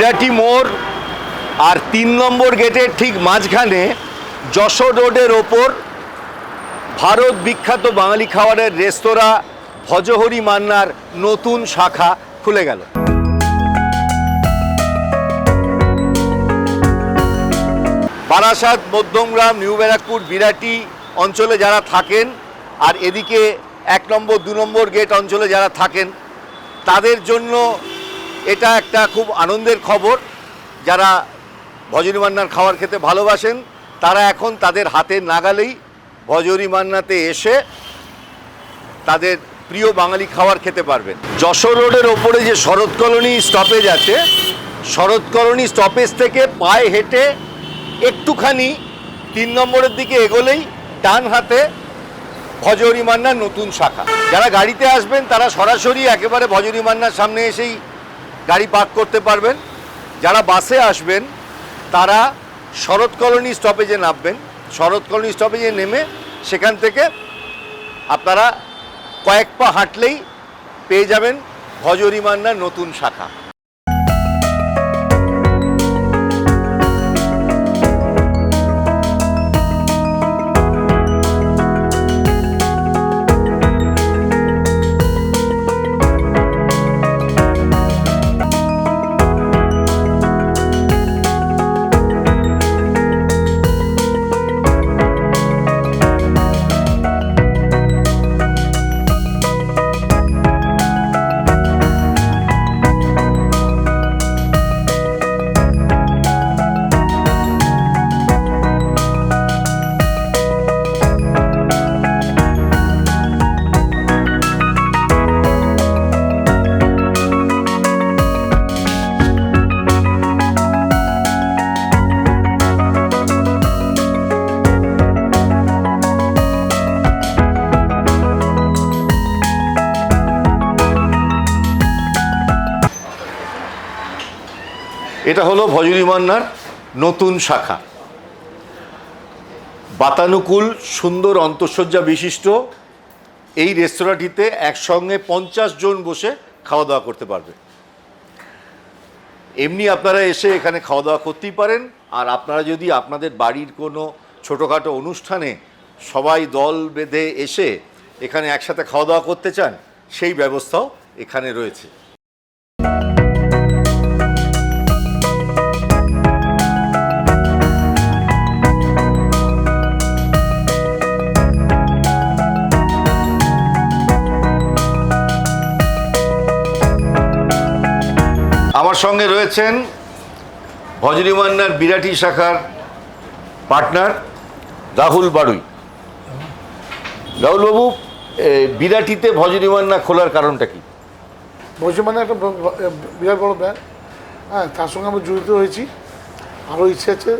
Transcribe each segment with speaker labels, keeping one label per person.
Speaker 1: বিরাটি মোড় আর 3 নম্বর গেটের ঠিক মাঝখানে যশোর রোডের ওপর ভারত বিখ্যাত বাঙালি খাবারের রেস্তোরাঁ ভজহরি মান্নার নতুন শাখা খুলে গেল। বারাসাত, মধ্যমগ্রাম, নিউ ব্যারাকপুর, বিরাটি অঞ্চলে যারা থাকেন আর এদিকে 1 নম্বর 2 নম্বর গেট অঞ্চলে যারা থাকেন তাদের জন্য এটা একটা খুব আনন্দের খবর। যারা ভজহরি মান্নার খাবার খেতে ভালোবাসেন তারা এখন তাদের হাতের নাগালেই ভজহরি মান্নাতে এসে তাদের প্রিয় বাঙালি খাবার খেতে পারবেন। যশোর রোডের ওপরে যে শরৎ কলোনি স্টপেজ আছে, শরৎ কলোনি স্টপেজ থেকে পায়ে হেঁটে একটুখানি 3 নম্বরের দিকে এগোলেই ডান হাতে ভজহরি মান্নার নতুন শাখা। যারা গাড়িতে আসবেন তারা সরাসরি একেবারে ভজহরি মান্নার সামনে এসেই গাড়ি পার্ক করতে পারবেন। যারা বাসে আসবেন তারা শরৎ কলোনি স্টপেজে নামবেন। শরৎ কলোনি স্টপেজে নেমে সেখান থেকে আপনারা কয়েক পা হাঁটলেই পেয়ে যাবেন ভজহরি মান্নার নতুন শাখা। এটা হলো ভজহরি মান্নার নতুন শাখা। বাতানুকূল সুন্দর অন্তঃসজ্জা বিশিষ্ট এই রেস্তোরাঁটিতে একসঙ্গে 50 জন বসে খাওয়া দাওয়া করতে পারবে। এমনি আপনারা এসে এখানে খাওয়া দাওয়া করতেই পারেন। আর আপনারা যদি আপনাদের বাড়ির কোনো ছোটোখাটো অনুষ্ঠানে সবাই দল বেঁধে এসে এখানে একসাথে খাওয়া দাওয়া করতে চান সেই ব্যবস্থাও এখানে রয়েছে। আমার সঙ্গে রয়েছেন ভজহরি মান্নার বিরাটি শাখার পার্টনার রাহুল বাড়ুই। রাহুলবাবু, বিরাটিতে ভজহরি মান্না খোলার কারণটা কি?
Speaker 2: ভজহরি মান্না একটা বিরাট বড় ব্র্যান্ড, হ্যাঁ, তার সঙ্গে আমরা জড়িত হয়েছি। আরও ইচ্ছে আছে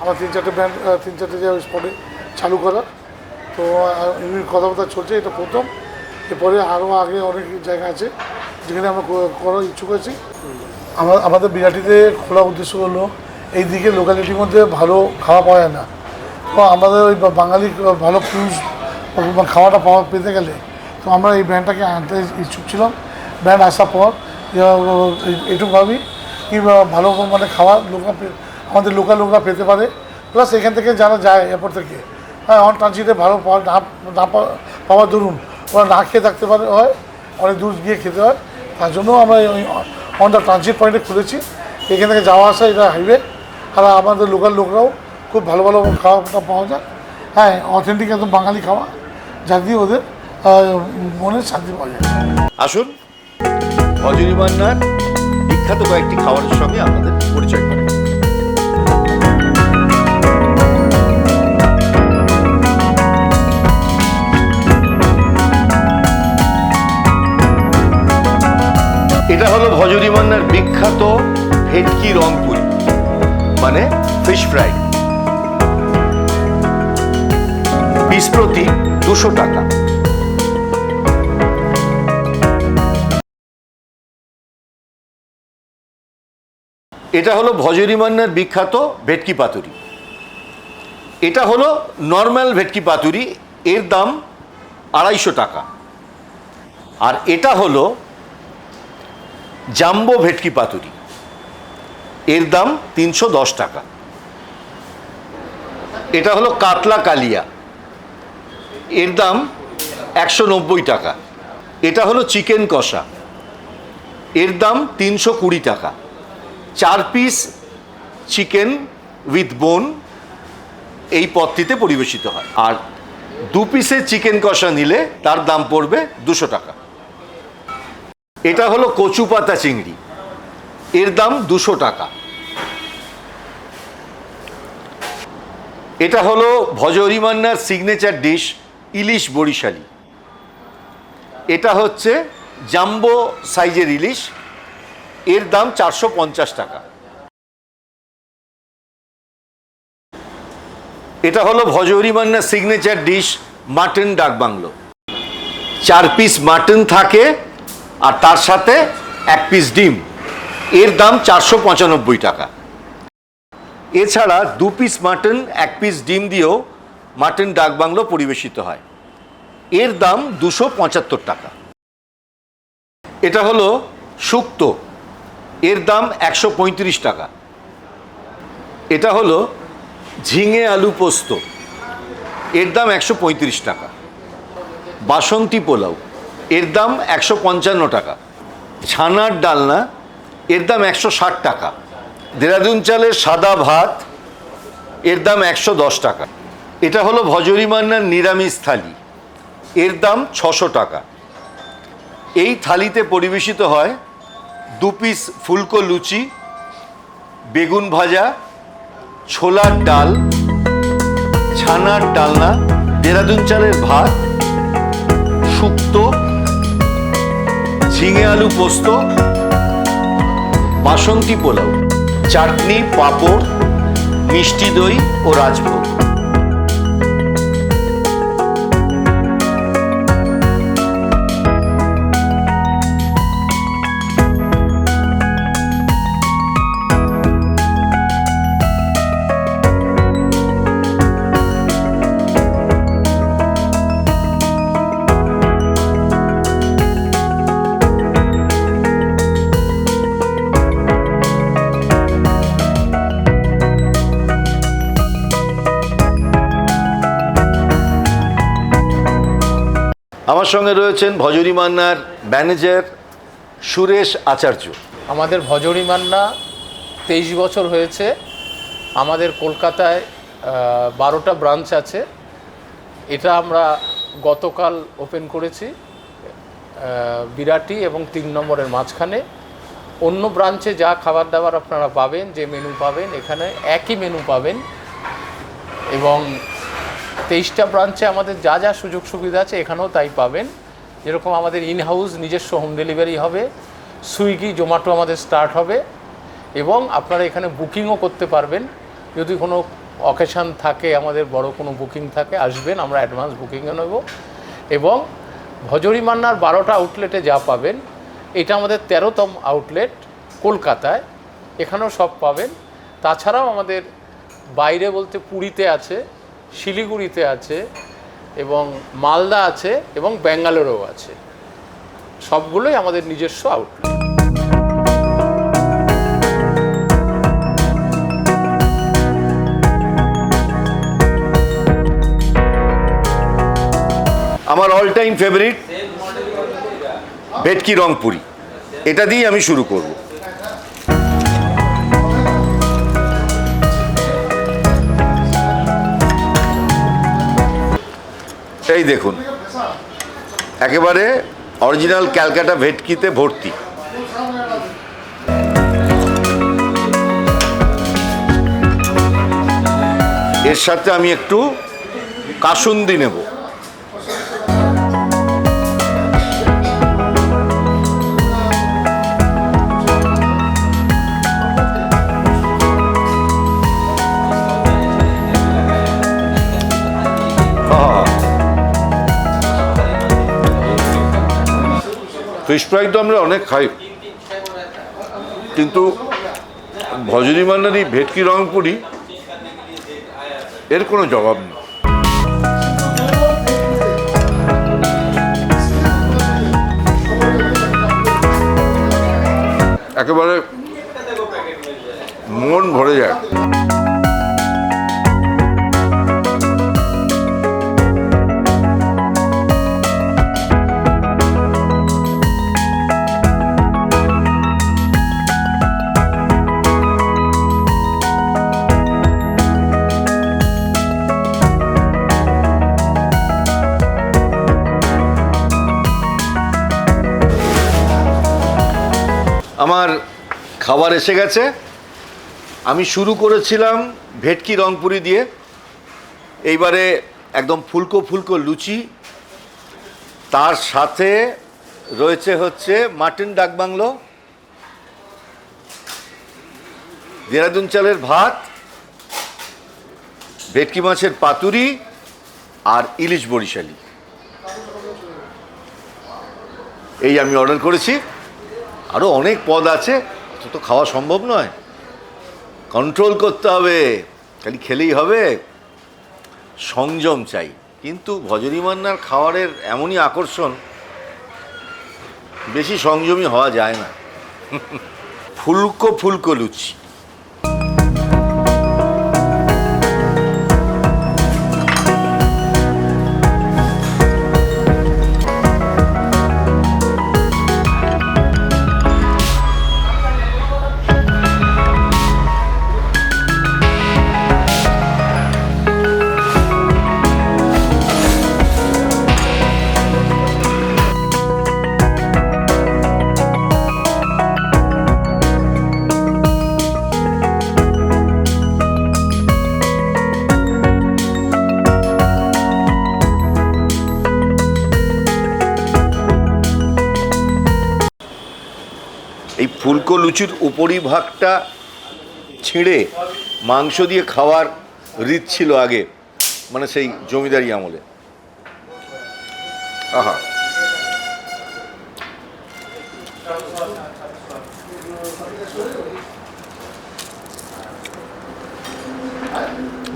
Speaker 2: আমার 3-4টে ব্র্যান্ড 3-4টে জায়গায় স্পটে চালু করার। তো এমনি কথাবার্তা চলছে, এটা প্রথম। এরপরে আরও আগে অনেক জায়গা আছে যেখানে আমরা করার ইচ্ছুক আছি। আমাদের বিরাটিতে খোলা উদ্দেশ্য হলো এই দিকে লোকালিটির মধ্যে ভালো খাওয়া পাওয়া যায় না। তো আমাদের ওই বাঙালি ভালো ফিউজ খাওয়াটা পেতে গেলে তো আমরা এই ব্র্যান্ডটাকে আনতে ইচ্ছুক ছিলাম। ব্র্যান্ড আসার পর এটুকু ভাবি কি ভালো মানে খাওয়া আমাদের লোকাল লোকরা পেতে পারে। প্লাস এখান থেকে যারা যায় এরপর থেকে, হ্যাঁ, অন ট্রানজিটে ভালো না পাওয়ার দরুন ওরা না খেয়ে থাকতে পারে, হয় অনেক দূর গিয়ে খেতে হয়। তার জন্য আমরা অন দ্য ট্রানজিট পয়েন্টে খুলেছি। এখান থেকে যাওয়া আসা এটা হাইওয়ে। আর আমাদের লোকাল লোকরাও খুব ভালো ভালো খাওয়াটা পাওয়া যায়, হ্যাঁ, অথেন্টিক একদম বাঙালি খাওয়া, যা দিয়ে ওদের মনের শান্তি পাওয়া যায়।
Speaker 1: আসুন ভজহরি মান্নার বিখ্যাত কয়েকটি খাবারের সঙ্গে আপনাদের পরিচয় করেন। এটা হলো ভজহরি মান্নার বিখ্যাত ভেটকি রংপুরি, মানে ফিশ ফ্রাই। পিস প্রতি 200 টাকা। এটা হলো ভজহরি মান্নার বিখ্যাত ভেটকি পাতুরি। এটা হলো নর্মাল ভেটকি পাতুরি, এর দাম 250 টাকা। আর এটা হলো জাম্বো ভেটকি পাতুরি, এর দাম 310 টাকা। এটা হলো কাতলা কালিয়া, এর দাম 190 টাকা। এটা হলো চিকেন কষা, এর দাম 320 টাকা। 4 পিস চিকেন উইথ বোন এই পদটিতে পরিবেশিত হয়। আর 2 পিসের চিকেন কষা নিলে তার দাম পড়বে 200 টাকা। এটা হলো কচু পাতা চিংড়ি, এর দাম 200 টাকা। এটা হলো ভজহরি মান্নার সিগনেচার ডিশ ইলিশ বরিশালি। এটা হচ্ছে জাম্বো সাইজের ইলিশ, এর দাম 450 টাকা। এটা হলো ভজহরি মান্নার সিগনেচার ডিশ মাটন ডাক বাংলো। 4 পিস মাটন থাকে আর তার সাথে 1 পিস ডিম, এর দাম 495 টাকা। এছাড়া 2 পিস মাটন 1 পিস ডিম দিয়েও মাটন ডাক বাংলো পরিবেশিত হয়, এর দাম 275 টাকা। এটা হলো শুক্তো, এর দাম 135 টাকা। এটা হলো ঝিঙে আলু পোস্ত, এর দাম 135 টাকা। বাসন্তী পোলাও, এর দাম 155 টাকা। ছানার ডালনা, এর দাম 160 টাকা। দেরাদুন চালের সাদা ভাত, এর দাম 110 টাকা। এটা হলো ভজহরি মান্নার নিরামিষ থালি, এর দাম 600 টাকা। এই থালিতে পরিবেশিত হয় 2 পিস ফুলকো লুচি, বেগুন ভাজা, ছোলার ডাল, ছানার ডালনা, দেরাদুন চালের ভাত, শুক্তো, ঝিঙে আলু পোস্ত, বাসন্তী পোলাও, চাটনি, পাঁপড়, মিষ্টি দই ও রাজভোগ। আমার সঙ্গে রয়েছেন ভজহরি মান্নার ম্যানেজার সুরেশ আচার্য।
Speaker 3: আমাদের ভজহরি মান্না 23 বছর হয়েছে। আমাদের কলকাতায় 12টা ব্রাঞ্চ আছে। এটা আমরা গতকাল ওপেন করেছি বিরাটি এবং 3 নম্বরের মাঝখানে। অন্য ব্রাঞ্চে যা খাবার দাবার আপনারা পাবেন, যে মেনু পাবেন, এখানে একই মেনু পাবেন। এবং 23টা ব্রাঞ্চে আমাদের যা যা সুযোগ সুবিধা আছে এখানেও তাই পাবেন। যেরকম আমাদের ইন হাউস নিজস্ব হোম ডেলিভারি হবে, সুইগি জোম্যাটো আমাদের স্টার্ট হবে, এবং আপনারা এখানে বুকিংও করতে পারবেন। যদি কোনো অকেশান থাকে, আমাদের বড় কোনো বুকিং থাকে, আসবেন, আমরা অ্যাডভান্স বুকিংও নেব। এবং ভজহরি মান্নার 12টা আউটলেটে যা পাবেন, এটা আমাদের 13তম আউটলেট কলকাতায়, এখানেও সব পাবেন। তাছাড়াও আমাদের বাইরে বলতে পুরীতে আছে, শিলিগুড়িতে আছে, এবং মালদা আছে, এবং ব্যাঙ্গালোরেও আছে। সবগুলোই আমাদের নিজস্ব আউটলেট।
Speaker 1: আমার অল টাইম ফেভারিট ভেটকি রংপুরি, এটা দিয়ে আমি শুরু করব। এই দেখুন, একেবারে অরিজিনাল ক্যালকাটা ভেটকিতে ভর্তি। এর সাথে আমি একটু কাসুন্দি নেব। ফিশ ফ্রাই তো আমরা অনেক খাই, কিন্তু ভজহরি মান্নার এই ভেটকি রংপুরি এর কোনো জবাব নেই। একেবারে মন ভরে যায়। আমার খাবার এসে গেছে। আমি শুরু করেছিলাম ভেটকি রংপুরি দিয়ে, এইবারে একদম ফুলকো ফুলকো লুচি, তার সাথে রয়েছে হচ্ছে মাটন ডাক বাংলো, দেরাদুন চালের ভাত, ভেটকি মাছের পাতুরি আর ইলিশ বরিশালি। এই আমি অর্ডার করেছি। আরও অনেক পদ আছে, অত তো খাওয়া সম্ভব নয়, কন্ট্রোল করতে হবে। খালি খেলেই হবে, সংযম চাই। কিন্তু ভজনী মান্নার খাবারের এমনই আকর্ষণ, বেশি সংযমী হওয়া যায় না। ফুলকো ফুলকো লুচি। এই ফুলকো লুচির উপরিভাগটা ছিঁড়ে মাংস দিয়ে খাওয়ার রীত ছিল আগে, মানে সেই জমিদারি আমলে। আহা,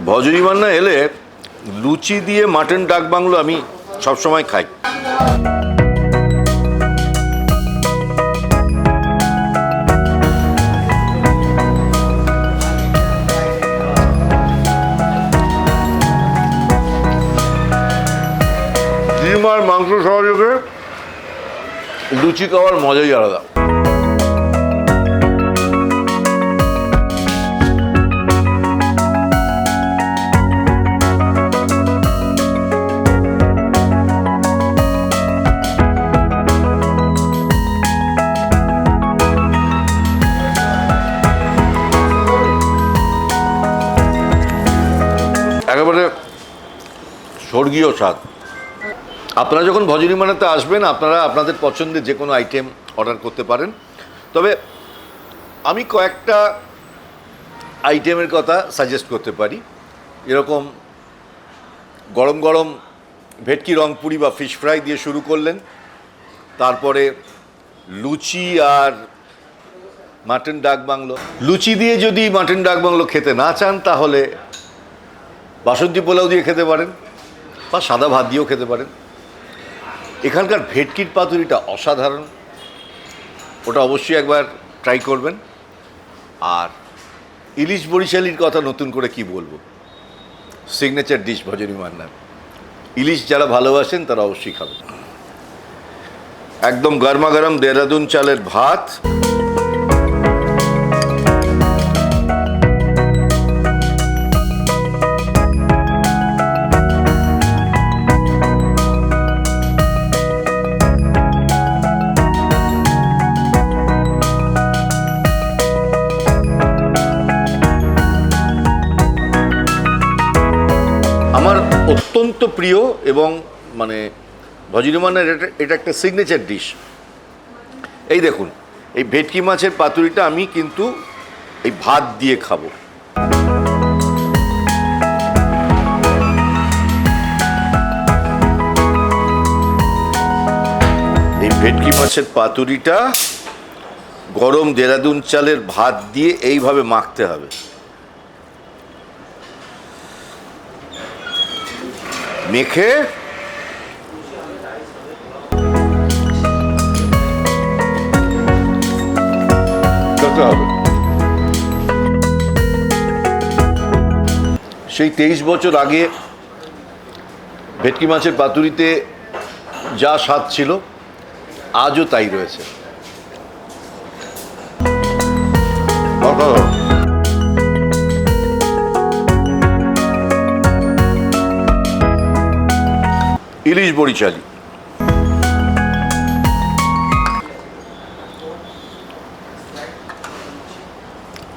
Speaker 1: ভজনী মান্না এলে লুচি দিয়ে মাটন ডাক বাংলো আমি সবসময় খাই। ডিম আর মাংস সহযোগে লুচি খাওয়ার মজাই আলাদা। একেবারে স্বর্গীয় স্বাদ। আপনারা যখন ভজনী মান্নাতে আসবেন, আপনারা আপনাদের পছন্দের যে কোনো আইটেম অর্ডার করতে পারেন। তবে আমি কয়েকটা আইটেমের কথা সাজেস্ট করতে পারি। এরকম গরম গরম ভেটকি রংপুরি বা ফিশ ফ্রাই দিয়ে শুরু করলেন, তারপরে লুচি আর মাটন ডাক বাংলো। লুচি দিয়ে যদি মাটন ডাক বাংলো খেতে না চান, তাহলে বাসন্তী পোলাও দিয়ে খেতে পারেন বা সাদা ভাত দিয়েও খেতে পারেন। এখানকার ভেটকির পাতুরিটা অসাধারণ, ওটা অবশ্যই একবার ট্রাই করবেন। আর ইলিশ বরিশালির কথা নতুন করে কি বলবো, সিগনেচার ডিশ ভজনী মান্নার। ইলিশ যারা ভালোবাসেন তারা অবশ্যই খাবেন। একদম গরমা গরম দেরাদুন চালের ভাত, আমার অত্যন্ত প্রিয় এবং মানে ভজনী মান্নার এটা একটা সিগনেচার ডিশ। এই দেখুন, এই ভেটকি মাছের পাতুরিটা আমি কিন্তু এই ভাত দিয়ে খাবো। এই ভেটকি মাছের পাতুরিটা গরম দেরাদুন চালের ভাত দিয়ে এইভাবে মাখতে হবে। মেখে খেতে হবে। সেই 23 বছর আগে ভেটকি মাছের পাতুরিতে যা স্বাদ ছিল আজও তাই রয়েছে। ইলিশ বরিশালি,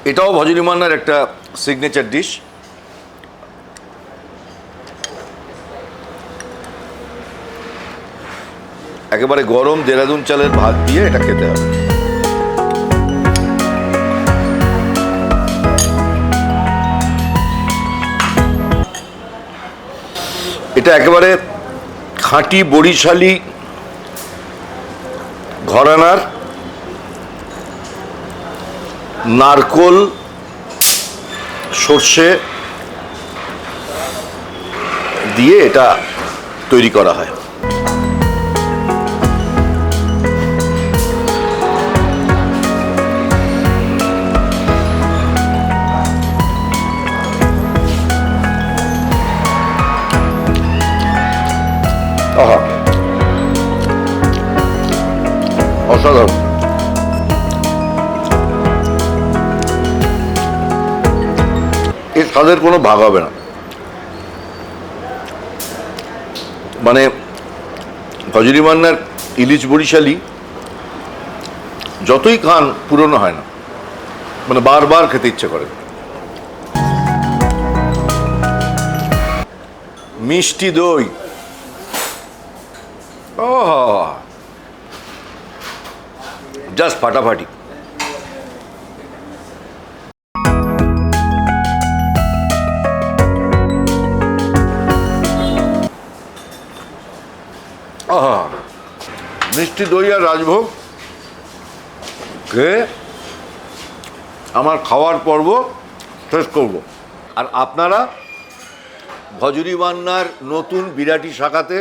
Speaker 1: এটাও ভজনী মান্নার একটা সিগনেচার ডিশ। একেবারে গরম দেরাদুন চালের ভাত দিয়ে এটা খেতে হবে। এটা একেবারে খাঁটি বরিশালি ঘরানার নারকোল, সর্ষে দিয়ে এটা তৈরি করা হয়। আহা, অসাধারণ। এর স্বাদের কোনো ভাগ হবে না। মানে ভজনী মান্নার ইলিশ বরিশালি যতই খান পুরনো হয় না, মানে বারবার খেতে ইচ্ছে করে। মিষ্টি দই, ও জাস্ট ফাটাফাটি। আহা, মিষ্টি দই আর রাজভোগ খেয়ে আমার খাওয়ার পর্ব শেষ করব। আর আপনারা ভজনী মান্নার নতুন বিরাটি শাখাতে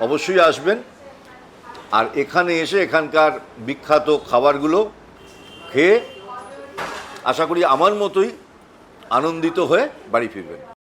Speaker 1: অবশ্যই আসবেন, আর এখানে এসে এখানকার বিখ্যাত খাবারগুলো খেয়ে আশা করি আমার মতোই আনন্দিত হয়ে বাড়ি ফিরবেন।